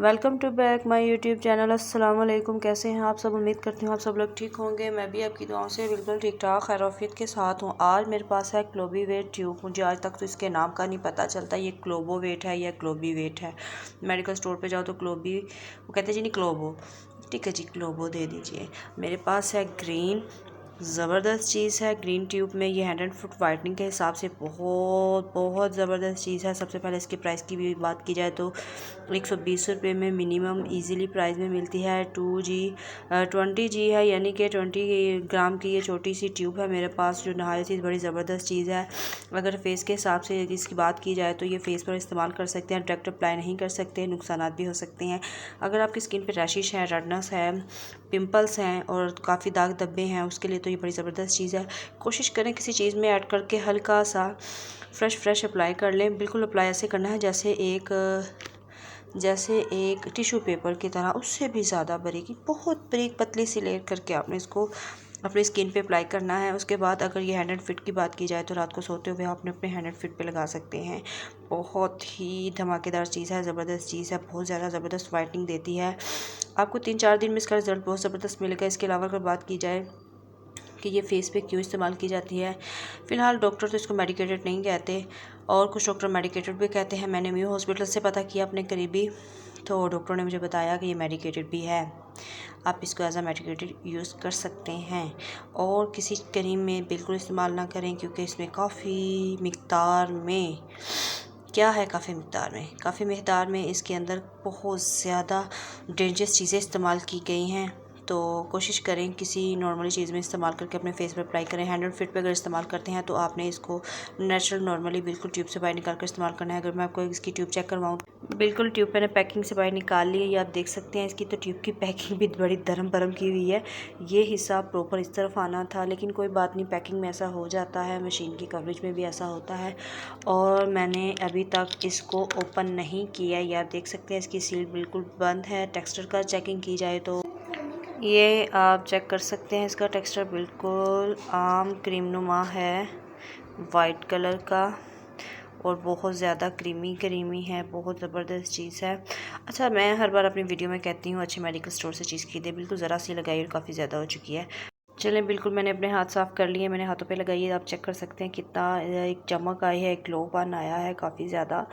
Welcome to back my YouTube channel. अस्सलाम वालेकुम। कैसे हैं आप सब? उम्मीद करती हूँ आप सब लोग ठीक होंगे। मैं भी आपकी दुआओं से बिल्कुल ठीक ठाक खैरियत के साथ हूँ। आज मेरे पास है क्लोबीवेट ट्यूब। मुझे आज तक तो इसके नाम का नहीं पता चलता ये क्लोबोवेट है या क्लोबीवेट है। मेडिकल स्टोर पे जाओ तो वो कहते हैं जी नहीं क्लोबो, ठीक है जी क्लोबो दे दीजिए। मेरे पास है ग्रीन, ज़बरदस्त चीज़ है। ग्रीन ट्यूब में ये 100 फुट वाइटनिंग के हिसाब से बहुत बहुत ज़बरदस्त चीज़ है। सबसे पहले इसके प्राइस की भी बात की जाए तो 120 रुपये में मिनिमम इजीली प्राइस में मिलती है। 20G है, यानी कि 20 ग्राम की ये छोटी सी ट्यूब है मेरे पास, जो नहायत ही बड़ी ज़बरदस्त चीज़ है। अगर फेस के हिसाब से इसकी बात की जाए तो ये फेस पर इस्तेमाल कर सकते हैं, डायरेक्ट अप्लाई नहीं कर सकते, नुकसान भी हो सकते हैं। अगर आपकी स्किन पर रैशिश है, रेडनेस है, पिंपल्स हैं और काफ़ी दाग धब्बे हैं, उसके लिए तो ये बड़ी ज़बरदस्त चीज़ है। कोशिश करें किसी चीज़ में ऐड करके हल्का सा फ्रेश अप्लाई कर लें। बिल्कुल अप्लाई ऐसे करना है जैसे एक टिश्यू पेपर की तरह, उससे भी ज़्यादा बारीक, बहुत बारीक पतली सी लेयर करके आपने इसको अपनी स्किन पे अप्लाई करना है। उसके बाद अगर ये 100 फिट की बात की जाए तो रात को सोते हुए आपने अपने 100 फिट पे लगा सकते हैं। बहुत ही धमाकेदार चीज़ है, ज़बरदस्त चीज़ है, बहुत ज़्यादा ज़बरदस्त वाइटनिंग देती है। आपको 3-4 दिन में इसका रिज़ल्ट बहुत ज़बरदस्त मिलेगा। इसके अलावा अगर बात की जाए कि ये फेस पे क्यों इस्तेमाल की जाती है, फ़िलहाल डॉक्टर तो इसको मेडिकेटेड नहीं कहते और कुछ डॉक्टर मेडिकेटेड भी कहते हैं। मैंने म्यू हॉस्पिटल से पता किया अपने करीबी, तो डॉक्टरों ने मुझे बताया कि ये मेडिकेटेड भी है, आप इसको एज आ मेडिकेटेड यूज़ कर सकते हैं। और किसी क्रीम में बिल्कुल इस्तेमाल ना करें, क्योंकि इसमें काफ़ी मकदार में इसके अंदर बहुत ज़्यादा डेंजरस चीज़ें इस्तेमाल की गई हैं। तो कोशिश करें किसी नॉर्मली चीज़ में इस्तेमाल करके अपने फेस पर अप्लाई करें। 100 फिट पे अगर इस्तेमाल करते हैं तो आपने इसको नेचुरल नॉर्मली बिल्कुल ट्यूब से बाहर निकाल कर इस्तेमाल करना है। अगर मैं आपको इसकी ट्यूब चेक करवाऊँ, बिल्कुल ट्यूब मैंने पैकिंग से बाहर निकाल ली है, ये आप देख सकते हैं। इसकी तो ट्यूब की पैकिंग भी बड़ी धर्म भरम की हुई है। ये हिस्सा प्रॉपर इस तरफ आना था, लेकिन कोई बात नहीं, पैकिंग में ऐसा हो जाता है, मशीन की कवरेज में भी ऐसा होता है। और मैंने अभी तक इसको ओपन नहीं किया, ये आप देख सकते हैं। इसकी सील बिल्कुल बंद है। टेक्सचर का चेकिंग की जाए तो ये आप चेक कर सकते हैं, इसका टेक्सचर बिल्कुल आम क्रीम नुमा है, वाइट कलर का, और बहुत ज़्यादा क्रीमी है, बहुत ज़बरदस्त चीज़ है। अच्छा, मैं हर बार अपनी वीडियो में कहती हूँ अच्छे मेडिकल स्टोर से चीज़ खरीदे, बिल्कुल ज़रा सी लगाई और काफ़ी ज़्यादा हो चुकी है। चलें, बिल्कुल मैंने अपने हाथ साफ़ कर लिए, मैंने हाथों पे लगाई है, आप चेक कर सकते हैं कितना एक चमक आई है, एक ग्लोपन आया है काफ़ी ज़्यादा।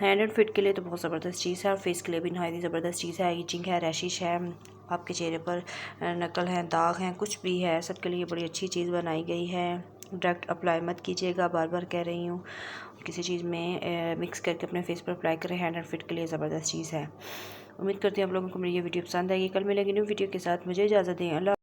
100 फिट के लिए तो बहुत ज़बरदस्त चीज़ है, और फेस के लिए भी नहायत ज़बरदस्त चीज़ है। ईचिंग है, रैशिश है, आपके चेहरे पर नकल हैं, दाग हैं, कुछ भी है, सबके लिए बड़ी अच्छी चीज़ बनाई गई है। डायरेक्ट अप्लाई मत कीजिएगा, बार बार कह रही हूँ, किसी चीज़ में मिक्स करके अपने फेस पर अप्लाई करें। 100 फिट के लिए ज़बरदस्त चीज़ है। उम्मीद करती हूँ आप लोगों को मेरी ये वीडियो पसंद आएगी। कल मिलेंगे न्यू वीडियो के साथ। मुझे इजाज़त दें। अल्लाह।